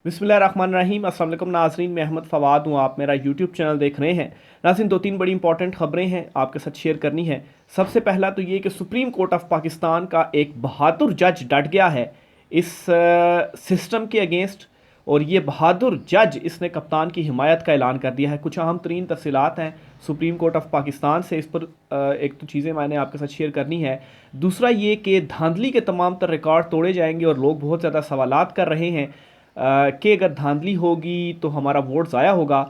बिस्मिल्लाहिर्रहमानिर्रहीम। अस्सलाम वालेकुम नाज़रीन, मैं अहमद फ़वाद हूँ। आप मेरा यूट्यूब चैनल देख रहे हैं। नाज़रीन, दो तीन बड़ी इंपॉर्टेंट खबरें हैं आपके साथ शेयर करनी है। सबसे पहला तो ये कि सुप्रीम कोर्ट ऑफ पाकिस्तान का एक बहादुर जज डट गया है इस सिस्टम के अगेंस्ट, और ये बहादुर जज इसने कप्तान की हिमायत का ऐलान कर दिया है। कुछ अहम तरीन तफसीलात हैं सुप्रीम कोर्ट ऑफ पाकिस्तान से, इस पर एक तो चीज़ें मैंने आपके साथ शेयर करनी है। दूसरा ये कि धांधली के तमाम तर रिकॉर्ड तोड़े जाएंगे, और लोग बहुत ज़्यादा सवालात कर रहे हैं कि अगर धांधली होगी तो हमारा वोट ज़ाया होगा।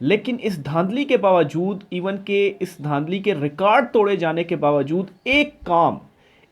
लेकिन इस धांधली के बावजूद, इवन के इस धांधली के रिकॉर्ड तोड़े जाने के बावजूद,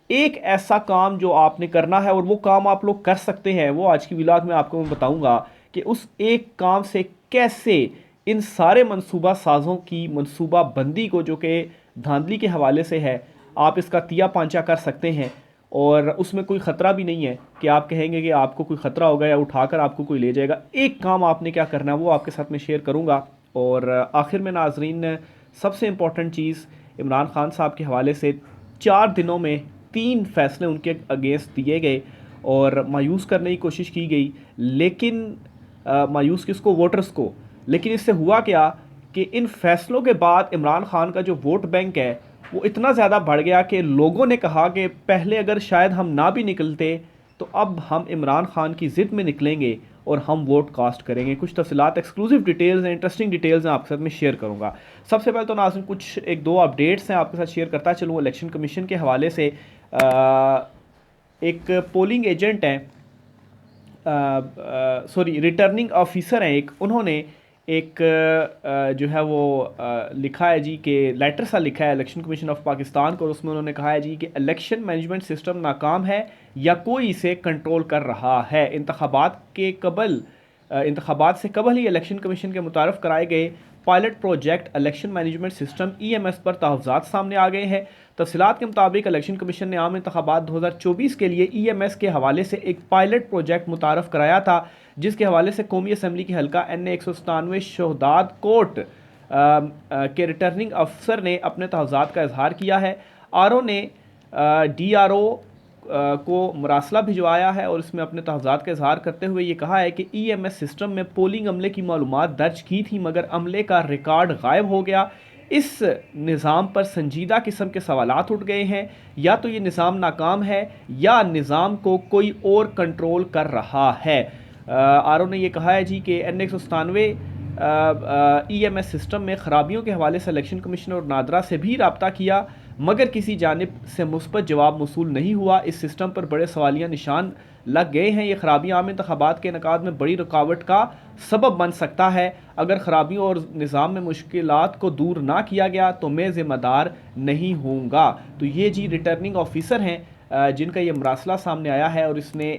एक ऐसा काम जो आपने करना है और वो काम आप लोग कर सकते हैं, वो आज की व्लॉग में आपको मैं बताऊंगा कि उस एक काम से कैसे इन सारे मंसूबा साजों की मंसूबा बंदी को, जो कि धांधली के हवाले से है, आप इसका तिया पांचा कर सकते हैं। और उसमें कोई ख़तरा भी नहीं है कि आप कहेंगे कि आपको कोई ख़तरा होगा या उठाकर आपको कोई ले जाएगा। एक काम आपने क्या करना है वो आपके साथ में शेयर करूँगा। और आखिर में नाजरीन, सबसे इम्पॉर्टेंट चीज़, इमरान खान साहब के हवाले से 4 दिनों में 3 फैसले उनके अगेंस्ट दिए गए और मायूस करने की कोशिश की गई। लेकिन मायूस किसको? वोटर्स को। लेकिन इससे हुआ क्या कि इन फैसलों के बाद इमरान खान का जो वोट बैंक है वो इतना ज़्यादा बढ़ गया कि लोगों ने कहा कि पहले अगर शायद हम ना भी निकलते तो अब हम इमरान खान की ज़िद में निकलेंगे और हम वोट कास्ट करेंगे। कुछ तफसीलात, एक्सक्लूसिव डिटेल्स हैं, इंटरेस्टिंग डिटेल्स हैं, आपके साथ में शेयर करूंगा। सबसे पहले तो नाज़रीन कुछ एक दो अपडेट्स हैं आपके साथ शेयर करता चलूँ इलेक्शन कमीशन के हवाले से। एक पोलिंग एजेंट हैं, सॉरी रिटर्निंग ऑफिसर हैं एक, उन्होंने एक जो है वो लिखा है जी कि लेटर सा लिखा है इलेक्शन कमीशन ऑफ पाकिस्तान को, और उसमें उन्होंने कहा है जी कि इलेक्शन मैनेजमेंट सिस्टम नाकाम है या कोई इसे कंट्रोल कर रहा है। इंतखाबात से कबल ही इलेक्शन कमीशन के मुतारफ़ कराए गए pilot project election management system EMS पर तहफ़्ज़ात सामने आ गए हैं। तफसीलात के मुताबिक इलेक्शन कमीशन ने आम इंतखाबात 2024 के लिए EMS के हवाले से एक पायलट प्रोजेक्ट मुतारफ़ कराया था, जिसके हवाले से कौमी असम्बली के हल्का NA 197 शहदाद कोर्ट के रिटर्निंग अफसर ने अपने तहफ़्ज़ात का इजहार किया है। RO ने DRO को मरासला भिजवाया है और इसमें अपने तहफ़्ज़ात का इजहार करते हुए ये कहा है कि EMS सिस्टम में पोलिंग अमले की मालूमात दर्ज की थी, मगर अमले का रिकॉर्ड गायब हो गया। इस निज़ाम पर संजीदा किस्म के सवालात उठ गए हैं, या तो ये निज़ाम नाकाम है या निज़ाम को कोई और कंट्रोल कर रहा है। RO ने यह कहा है जी कि NA 197 EMS सिस्टम में ख़राबियों के हवाले से इलेक्शन कमीशन और नादरा से भी रब्ता किया, मगर किसी जानिब से मुस्बत जवाब मौसूल नहीं हुआ। इस सिस्टम पर बड़े सवालिया निशान लग गए हैं। ये खराबियाँ आम इंतखाबात के इनेकाद में बड़ी रुकावट का सबब बन सकता है। अगर खराबियों और निज़ाम में मुश्किलात को दूर ना किया गया तो मैं ज़िम्मेदार नहीं होऊंगा। तो ये जी रिटर्निंग ऑफिसर हैं जिनका ये मरासला सामने आया है, और इसने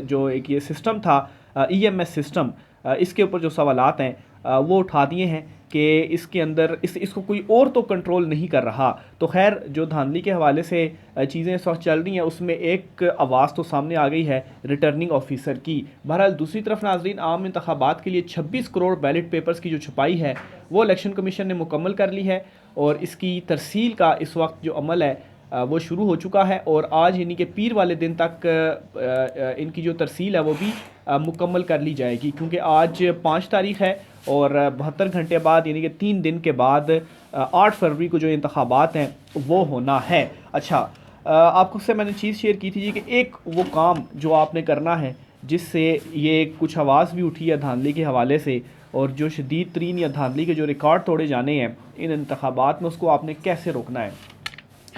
जो एक ये सिस्टम था EMS सिस्टम, इसके ऊपर जो सवालात हैं वो उठा दिए हैं कि इसके अंदर इसको कोई और तो कंट्रोल नहीं कर रहा। तो खैर, जो धांधली के हवाले से चीज़ें इस वक्त चल रही हैं उसमें एक आवाज़ तो सामने आ गई है रिटर्निंग ऑफिसर की। बहरहाल दूसरी तरफ नाजरीन, आम इंतखाबात के लिए 26 करोड़ बैलेट पेपर्स की जो छपाई है वो इलेक्शन कमीशन ने मुकम्मल कर ली है, और इसकी तरसील का इस वक्त जो अमल है वो शुरू हो चुका है, और आज यानी कि पीर वाले दिन तक इनकी जो तरसील है वो भी मुकम्मल कर ली जाएगी, क्योंकि आज 5 तारीख़ है और 72 घंटे बाद यानी कि 3 दिन के बाद 8 फरवरी को जो इंतखाबात हैं वो होना है। अच्छा, आपको से मैंने चीज़ शेयर की थी जी कि एक वो काम जो आपने करना है जिससे ये कुछ आवाज़ भी उठी है धांधली के हवाले से, और जो शदीद तरीन या धांधली के जो रिकॉर्ड तोड़े जाने हैं इन इंतखाबात में, उसको आपने कैसे रोकना है।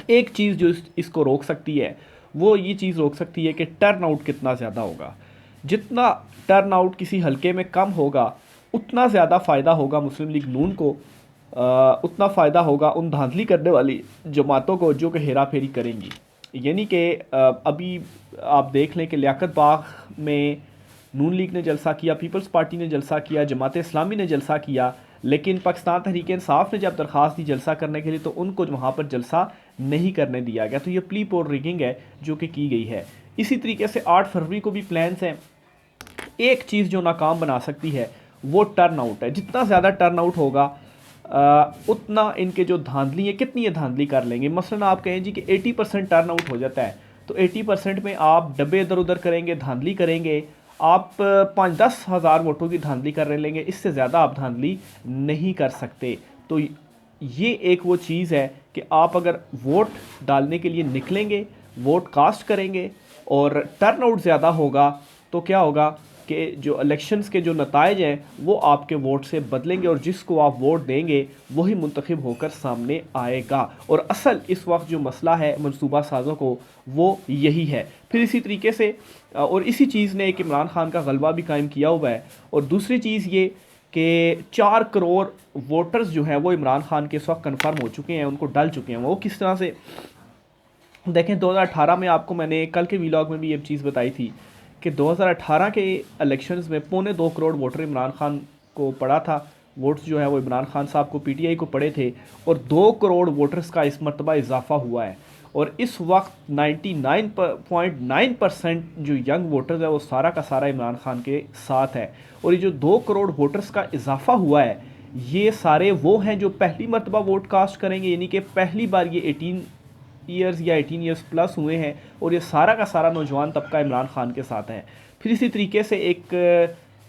एक चीज़ जो इसको रोक सकती है वो ये चीज़ रोक सकती है कि टर्न आउट कितना ज़्यादा होगा। जितना टर्न आउट किसी हलके में कम होगा उतना ज़्यादा फ़ायदा होगा मुस्लिम लीग नून को, उतना फ़ायदा होगा उन धांधली करने वाली जमातों को जो कि हेरा फेरी करेंगी। यानी कि अभी आप देख लें कि लियाकत बाग में नून लीग ने जलसा किया, पीपल्स पार्टी ने जलसा किया, जमात इस्लामी ने जलसा किया, लेकिन पाकिस्तान तहरीक इंसाफ ने जब दरख्वास्त दी जलसा करने के लिए तो उनको वहाँ पर जलसा नहीं करने दिया गया। तो ये प्ली पोल रिगिंग है जो कि की गई है। इसी तरीके से 8 फरवरी को भी प्लान्स हैं। एक चीज़ जो नाकाम बना सकती है वो टर्न आउट है। जितना ज़्यादा टर्न आउट होगा उतना इनके जो धांधली है, कितनी ये धांधली कर लेंगे। मसलन आप कहें जी कि 80% टर्न आउट हो जाता है, तो 80% में आप डब्बे इधर उधर करेंगे, धांधली करेंगे, आप 5-10 हज़ार वोटों की धांधली कर रहे लेंगे, इससे ज़्यादा आप धांधली नहीं कर सकते। तो ये एक वो चीज़ है कि आप अगर वोट डालने के लिए निकलेंगे, वोट कास्ट करेंगे और टर्नआउट ज़्यादा होगा, तो क्या होगा कि जो इलेक्शंस के जो नताइज हैं वो आपके वोट से बदलेंगे और जिसको आप वोट देंगे वही मुंतखब होकर सामने आएगा। और असल इस वक्त जो मसला है मनसूबा साज़ों को वो यही है। फिर इसी तरीके से और इसी चीज़ ने एक इमरान खान का गलबा भी कायम किया हुआ है। और दूसरी चीज़ ये कि 4 करोड़ वोटर्स जो हैं वो इमरान खान के इस वक्त कन्फर्म हो चुके हैं, उनको डल चुके हैं। वो किस तरह से देखें, 2018 में आपको मैंने कल के वीलॉग में भी ये चीज़ बताई थी कि 2018 के इलेक्शंस में 2.25 करोड़ वोटर इमरान खान को पड़ा था, वोट्स जो है वो इमरान खान साहब को पीटीआई को पड़े थे, और 2 करोड़ वोटर्स का इस मरतबा इजाफा हुआ है। और इस वक्त 99.9% जो यंग वोटर्स है वो सारा का सारा इमरान खान के साथ है। और ये जो 2 करोड़ वोटर्स का इजाफा हुआ है, ये सारे वो हैं जो पहली मरतबा वोट कास्ट करेंगे, यानी कि पहली बार ये 18 ईयर्स या 18 ईयर्स प्लस हुए हैं, और ये सारा का सारा नौजवान तबका इमरान खान के साथ है। फिर इसी तरीके से एक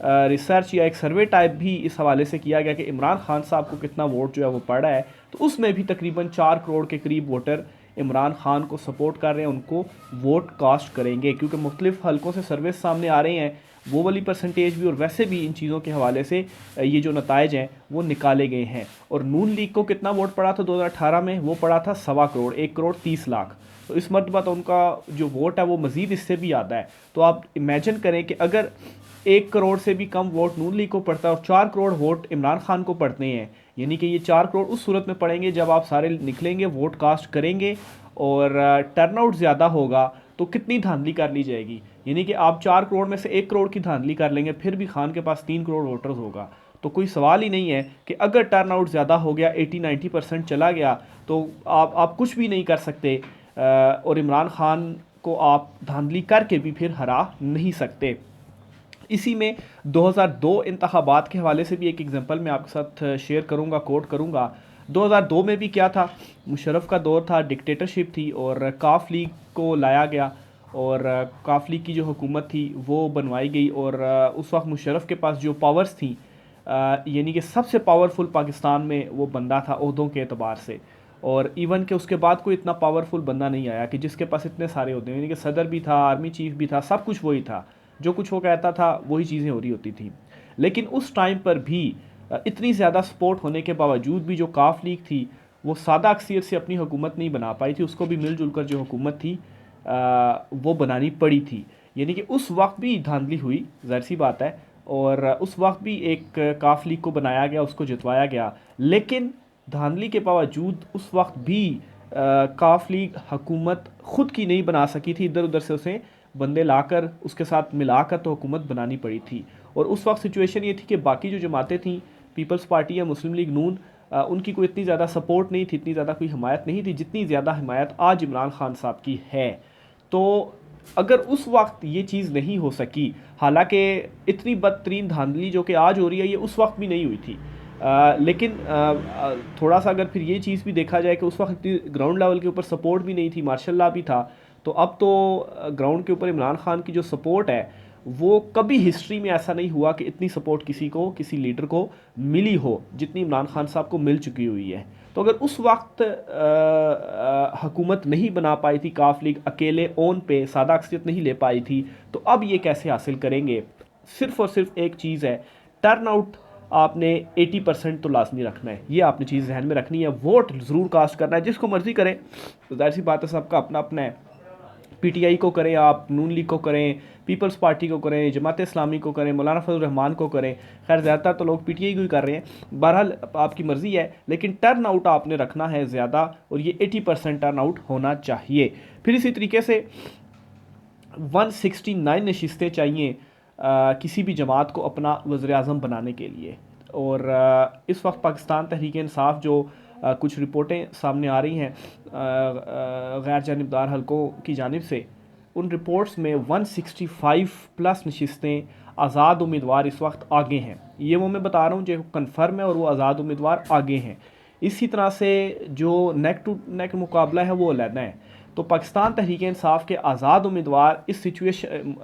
रिसर्च या एक सर्वे टाइप भी इस हवाले से किया गया कि इमरान खान साहब को कितना वोट जो है वो पड़ा है, तो उसमें भी तकरीबन 4 करोड़ के करीब वोटर इमरान खान को सपोर्ट कर रहे हैं, उनको वोट कास्ट करेंगे। क्योंकि मुख्तलिफ हलकों से सर्विस सामने आ रहे हैं, वो वाली परसेंटेज भी और वैसे भी इन चीज़ों के हवाले से ये जो नताइज हैं वो निकाले गए हैं। और नून लीग को कितना वोट पड़ा था 2018 में, वो पड़ा था 1.25 करोड़, 1.30 करोड़। तो इस मरतबा तो उनका जो वोट है वो मज़ीद इससे भी ज़्यादा है। तो आप इमेजिन करें कि अगर 1 करोड़ से भी कम वोट नून लीग को पड़ता है और 4 करोड़ वोट इमरान खान को पड़ते हैं, यानी कि ये 4 करोड़ उस सूरत में पड़ेंगे जब आप सारे निकलेंगे, वोट कास्ट करेंगे और टर्नआउट ज़्यादा होगा, तो कितनी धांधली कर ली जाएगी। यानी कि आप 4 करोड़ में से 1 करोड़ की धांधली कर लेंगे, फिर भी खान के पास 3 करोड़ वोटर्स होगा। तो कोई सवाल ही नहीं है कि अगर टर्नआउट ज़्यादा हो गया, 80-90% चला गया, तो आप कुछ भी नहीं कर सकते और इमरान खान को आप धांधली करके भी फिर हरा नहीं सकते। इसी में 2002 इंतखाबात के हवाले से भी एक एग्जांपल मैं आपके साथ शेयर करूंगा, कोट करूंगा। 2002 में भी क्या था, मुशर्रफ का दौर था, डिक्टेटरशिप थी और काफ लीग को लाया गया और काफ लीग की जो हुकूमत थी वो बनवाई गई। और उस वक्त मुशर्रफ के पास जो पावर्स थी, यानी कि सबसे पावरफुल पाकिस्तान में वो बंदा था ओहदों के अतबार से। और इवन के उसके बाद कोई इतना पावरफुल बंदा नहीं आया कि जिसके पास इतने सारे होते हैं, यानी कि सदर भी था, आर्मी चीफ भी था, सब कुछ वही था, जो कुछ वो कहता था वही चीज़ें हो रही होती थी। लेकिन उस टाइम पर भी इतनी ज़्यादा सपोर्ट होने के बावजूद भी जो काफ लीग थी वो सादा अक्सियत से अपनी हुकूमत नहीं बना पाई थी, उसको भी मिलजुल कर जो हुकूमत थी वो बनानी पड़ी थी। यानी कि उस वक्त भी धांधली हुई, ज़ाहिर सी बात है, और उस वक्त भी एक काफ लीग को बनाया गया, उसको जितवाया गया। लेकिन धांधली के बावजूद उस वक्त भी काफ लीग हुकूमत ख़ुद की नहीं बना सकी थी, इधर उधर से उसे बंदे लाकर उसके साथ मिलाकर तो हुकूमत बनानी पड़ी थी। और उस वक्त सिचुएशन ये थी कि बाकी जो जमातें थीं, पीपल्स पार्टी या मुस्लिम लीग नून, उनकी कोई इतनी ज़्यादा सपोर्ट नहीं थी, इतनी ज़्यादा कोई हमायत नहीं थी जितनी ज़्यादा हमायत आज इमरान खान साहब की है। तो अगर उस वक्त ये चीज़ नहीं हो सकी, हालांकि इतनी बदतरीन धांधली जो कि आज हो रही है ये उस वक्त भी नहीं हुई थी, लेकिन थोड़ा सा अगर फिर ये चीज़ भी देखा जाए कि उस वक्त इतनी ग्राउंड लेवल के ऊपर सपोर्ट भी नहीं थी, मार्शल लॉ भी था, तो अब तो ग्राउंड के ऊपर इमरान खान की जो सपोर्ट है वो कभी हिस्ट्री में ऐसा नहीं हुआ कि इतनी सपोर्ट किसी को, किसी लीडर को मिली हो जितनी इमरान खान साहब को मिल चुकी हुई है। तो अगर उस वक्त हुकूमत नहीं बना पाई थी काफ लीग, अकेले ओन पे सादा अक्सियत नहीं ले पाई थी, तो अब ये कैसे हासिल करेंगे। सिर्फ और सिर्फ एक चीज़ है, टर्न आउट आपने 80% तो लाजमी रखना है, ये आपने चीज़ जहन में रखनी है। वोट ज़रूर कास्ट करना है, जिसको मर्ज़ी करें, तो जाहिर सी बात है सबका अपना अपना है। पीटीआई को करें, आप नून लीग को करें, पीपल्स पार्टी को करें, जमात इस्लामी को करें, मौलाना फजल रहमान को करें, खैर ज़्यादातर तो लोग पीटीआई को ही कर रहे हैं। बहरहाल आपकी मर्ज़ी है, लेकिन टर्न आउट आपने रखना है ज़्यादा, और ये 80% टर्न आउट होना चाहिए। फिर इसी तरीके से 169 नशिस्तें चाहिए किसी भी जमात को अपना वज़ीर-ए-आज़म बनाने के लिए। और इस वक्त पाकिस्तान तहरीक इंसाफ जो कुछ रिपोर्टें सामने आ रही हैं गैर जानिबदार हलकों की जानिब से, उन रिपोर्ट्स में 165 प्लस नशिस्तें आज़ाद उम्मीदवार इस वक्त आगे हैं। ये वो मैं बता रहा हूँ जो कन्फर्म है, और वो आज़ाद उम्मीदवार आगे हैं। इसी तरह से जो नेक टू नेक मुकाबला है वो अलग है। तो पाकिस्तान तहरीक इंसाफ के आज़ाद उम्मीदवार इस सिचुएशन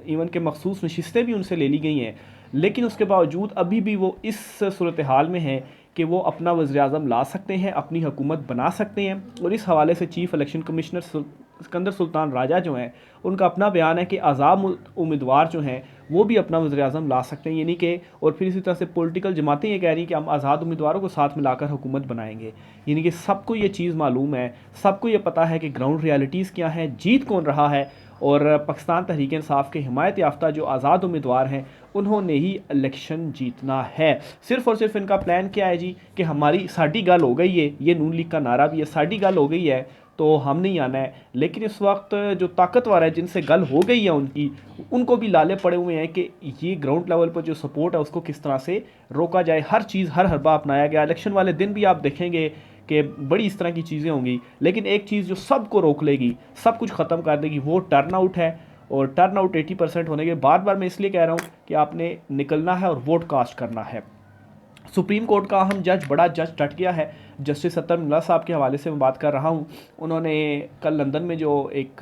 इवन के मखसूस नशिस्तें भी उनसे ले ली गई हैं, लेकिन उसके बावजूद अभी भी वो इस सूरत हाल में हैं कि वो अपना वज़ीर-ए-आज़म ला सकते हैं, अपनी हुकूमत बना सकते हैं। और इस हवाले से chief election commissioner Sikandar Sultan Raja जो हैं, उनका अपना बयान है कि आज़ाद उम्मीदवार जो हैं वो भी अपना वज़ीर-ए-आज़म ला सकते हैं, यानी कि और फिर इसी तरह से पॉलिटिकल जमातें ये कह रही हैं कि हम आज़ाद उम्मीदवारों को साथ मिलाकर हुकूमत बनाएंगे। यानी कि सबको ये चीज़ मालूम है, सबको ये पता है कि ग्राउंड रियलिटीज़ क्या हैं, जीत कौन रहा है। और पाकिस्तान तहरीक इंसाफ के हिमायत याफ्ता जो आज़ाद उम्मीदवार हैं उन्होंने ही इलेक्शन जीतना है। सिर्फ़ और सिर्फ इनका प्लान क्या है जी कि हमारी साड़ी गल हो गई है, ये नून लीग का नारा भी है, साड़ी गल हो गई है तो हम नहीं आना है। लेकिन इस वक्त जो ताकतवर है जिनसे गल हो गई है उनकी, उनको भी लाले पड़े हुए हैं कि ये ग्राउंड लेवल पर जो सपोर्ट है उसको किस तरह से रोका जाए। हर चीज़ हर हरबा अपनाया गया। इलेक्शन वाले दिन भी आप देखेंगे कि बड़ी इस तरह की चीज़ें होंगी, लेकिन एक चीज़ जो सबको रोक लेगी, सब कुछ ख़त्म कर देगी, वो टर्न आउट है। और टर्न आउट 80% होने के बार बार मैं इसलिए कह रहा हूँ कि आपने निकलना है और वोट कास्ट करना है। सुप्रीम कोर्ट का अहम जज, बड़ा जज डट गया है। जस्टिस अतर मिल्ला साहब के हवाले से मैं बात कर रहा हूँ। उन्होंने कल लंदन में जो एक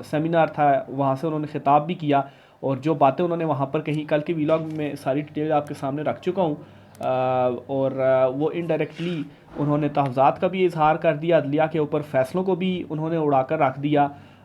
सेमिनार था वहाँ से उन्होंने खिताब भी किया, और जो बातें उन्होंने वहाँ पर कही, कल के व्लॉग में सारी डिटेल आपके सामने रख चुका हूँ। और वो इनडायरेक्टली उन्होंने तहफ़्ज़ात का भी इजहार कर दिया, अदलिया के ऊपर फैसलों को भी उन्होंने उड़ाकर रख दिया,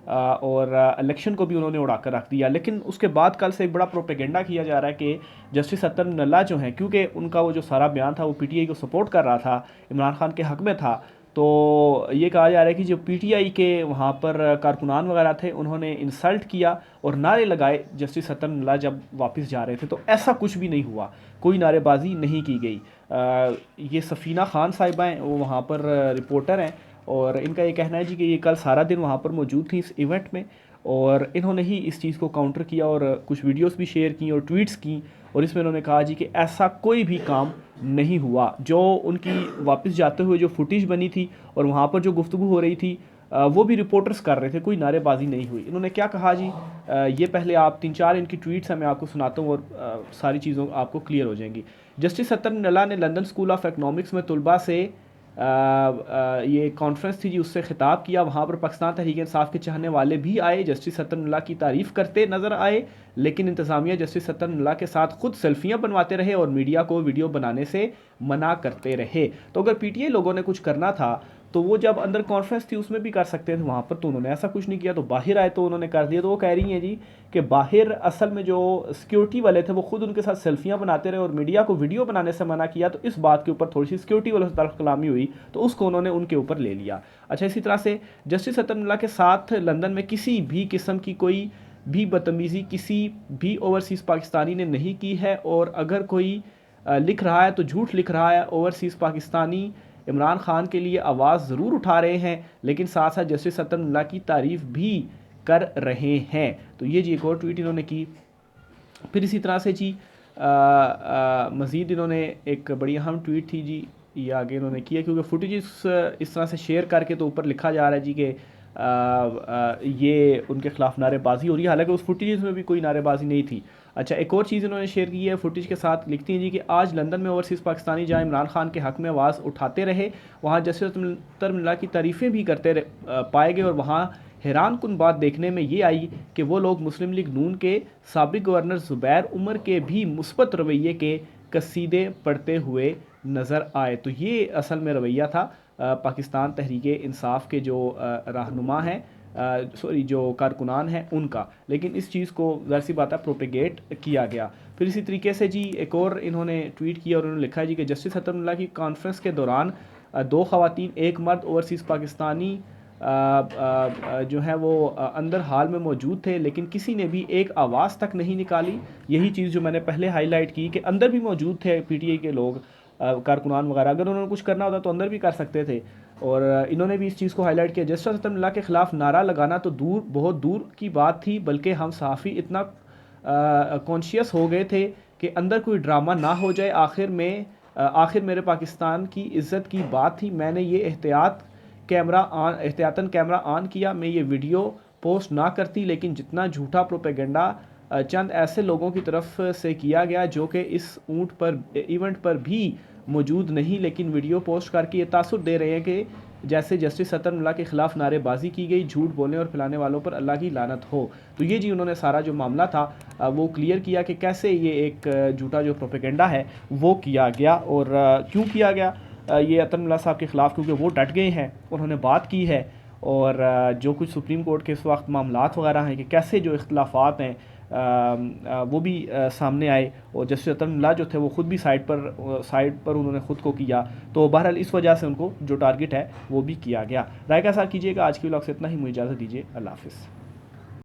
और इलेक्शन को भी उन्होंने उड़ाकर रख दिया। लेकिन उसके बाद कल से एक बड़ा प्रोपेगेंडा किया जा रहा है कि जस्टिस अतर मिल्ला जो हैं, क्योंकि उनका वो जो सारा बयान था वो पीटीआई को सपोर्ट कर रहा था, इमरान खान के हक़ में था, तो ये कहा जा रहा है कि जो पीटीआई के वहाँ पर कारकुनान वगैरह थे उन्होंने इंसल्ट किया और नारे लगाए जस्टिस अतर मिल्ला जब वापस जा रहे थे। तो ऐसा कुछ भी नहीं हुआ, कोई नारेबाजी नहीं की गई। ये सफ़ीना खान साहिबा हैं, वो वहाँ पर रिपोर्टर हैं, और इनका ये कहना है जी कि ये कल सारा दिन वहाँ पर मौजूद थी इस इवेंट में, और इन्होंने ही इस चीज़ को काउंटर किया और कुछ वीडियोस भी शेयर की और ट्वीट्स की, और इसमें इन्होंने कहा जी कि ऐसा कोई भी काम नहीं हुआ। जो उनकी वापस जाते हुए जो फुटेज बनी थी और वहाँ पर जो गुफ्तगू हो रही थी, वो भी रिपोर्टर्स कर रहे थे, कोई नारेबाजी नहीं हुई। इन्होंने क्या कहा जी, ये पहले आप 3-4 इनकी ट्वीट्स हैं, मैं आपको सुनाता हूँ और सारी चीज़ों आपको क्लियर हो जाएंगी। जस्टिस अतर मिल्ला ने लंदन स्कूल ऑफ इकनॉमिक्स में तलबा से ये कॉन्फ्रेंस थी जी, उससे खिताब किया। वहाँ पर पाकिस्तान तहरीक इंसाफ के चाहने वाले भी आए, जस्टिस अतर मिल्ला की तारीफ़ करते नज़र आए, लेकिन इंतज़ामिया जस्टिस अतर मिल्ला के साथ खुद सेल्फियाँ बनवाते रहे और मीडिया को वीडियो बनाने से मना करते रहे। तो अगर पीटीआई लोगों ने कुछ करना था तो वो जब अंदर कॉन्फ्रेंस थी उसमें भी कर सकते थे, वहाँ पर तो उन्होंने ऐसा कुछ नहीं किया, तो बाहर आए तो उन्होंने कर दिया। तो वो कह रही हैं जी कि बाहर असल में जो सिक्योरिटी वाले थे वो खुद उनके साथ सेल्फियाँ बनाते रहे और मीडिया को वीडियो बनाने से मना किया, तो इस बात के ऊपर थोड़ी सी सिक्योरिटी वालों से तरफ कलामी हुई, तो उसको उन्होंने उनके ऊपर ले लिया। अच्छा, इसी तरह से जस्टिस अतर मिल्ला के साथ लंदन में किसी भी किस्म की कोई भी बदतमीज़ी किसी भी ओवरसीज़ पाकिस्तानी ने नहीं की है, और अगर कोई लिख रहा है तो झूठ लिख रहा है। ओवरसीज़ पाकिस्तानी इमरान खान के लिए आवाज़ ज़रूर उठा रहे हैं, लेकिन साथ साथ जस्टिस अतर मिल्ला की तारीफ़ भी कर रहे हैं। तो ये जी एक और ट्वीट इन्होंने की। फिर इसी तरह से जी मज़ीद इन्होंने एक बड़ी अहम ट्वीट थी जी, ये आगे इन्होंने किया, क्योंकि फुटेज इस तरह से शेयर करके तो ऊपर लिखा जा रहा है जी कि ये उनके खिलाफ नारेबाजी हो रही है, हालांकि उस फुटेज में भी कोई नारेबाजी नहीं थी। अच्छा, एक और चीज़ इन्होंने शेयर की है फुटेज के साथ, लिखती हैं जी कि आज लंदन में ओवरसीज़ पाकिस्तानी जहाँ इमरान खान के हक़ में आवाज़ उठाते रहे, वहाँ जस्टिस अतर मिल्ला की तारीफ़ें भी करते पाए गए, और वहाँ हैरान कुन बात देखने में ये आई कि वो लोग मुस्लिम लीग नून के साबिक़ गवर्नर ज़ुबैर उमर के भी मुस्बत रवैये के कसीदे पढ़ते हुए नज़र आए। तो ये असल में रवैया था पाकिस्तान तहरीक इंसाफ के जो रहनुमा हैं, जो कारकुनान हैं उनका, लेकिन इस चीज़ को ज़ाहिर सी बात है प्रोपेगेट किया गया। फिर इसी तरीके से जी एक और इन्होंने ट्वीट किया और उन्होंने लिखा है जी कि जस्टिस अतर मिल्ला की कॉन्फ्रेंस के दौरान 2 ख़वातीन 1 मर्द ओवरसीज़ पाकिस्तानी जो है वो अंदर हाल में मौजूद थे, लेकिन किसी ने भी एक आवाज़ तक नहीं निकाली। यही चीज़ जो मैंने पहले हाईलाइट की कि अंदर भी मौजूद थे पीटीआई के लोग, कारकुनान वगैरह, अगर उन्होंने कुछ करना होता तो अंदर भी कर सकते थे। और इन्होंने भी इस चीज़ को हाईलाइट किया, जस्टिस अतर मिल्ला के ख़िलाफ़ नारा लगाना तो बहुत दूर की बात थी, बल्कि हम सहाफ़ी इतना कॉन्शियस हो गए थे कि अंदर कोई ड्रामा ना हो जाए। आखिर मेरे पाकिस्तान की इज़्ज़त की बात थी, मैंने ये एहतियातन कैमरा ऑन किया। मैं ये वीडियो पोस्ट ना करती, लेकिन जितना झूठा प्रोपेगेंडा चंद ऐसे लोगों की तरफ से किया गया जो कि इस इवेंट पर भी मौजूद नहीं, लेकिन वीडियो पोस्ट करके ये तासुर दे रहे हैं कि जैसे जस्टिस अतनुल्लाह के ख़िलाफ़ नारेबाजी की गई, झूठ बोलने और फैलाने वालों पर अल्लाह की लानत हो। तो ये जी उन्होंने सारा जो मामला था वो क्लियर किया कि कैसे ये एक झूठा जो प्रोपेगेंडा है वो किया गया और क्यों किया गया ये अतनुल्लाह साहब के ख़िलाफ़, क्योंकि वो डट गए हैं, उन्होंने बात की है। और जो कुछ सुप्रीम कोर्ट के इस वक्त मामलात वगैरह हैं कि कैसे जो इख्तलाफात हैं वो भी सामने आए और जस्टिस अतनुल्लाह जो थे वो ख़ुद भी साइड पर उन्होंने ख़ुद को किया। तो बहरहाल इस वजह से उनको जो टारगेट है वो भी किया गया। राय का साथ कीजिएगा। आज की व्लॉग से इतना ही, मुझे इजाज़त दीजिए। अल्लाह हाफ़िज़।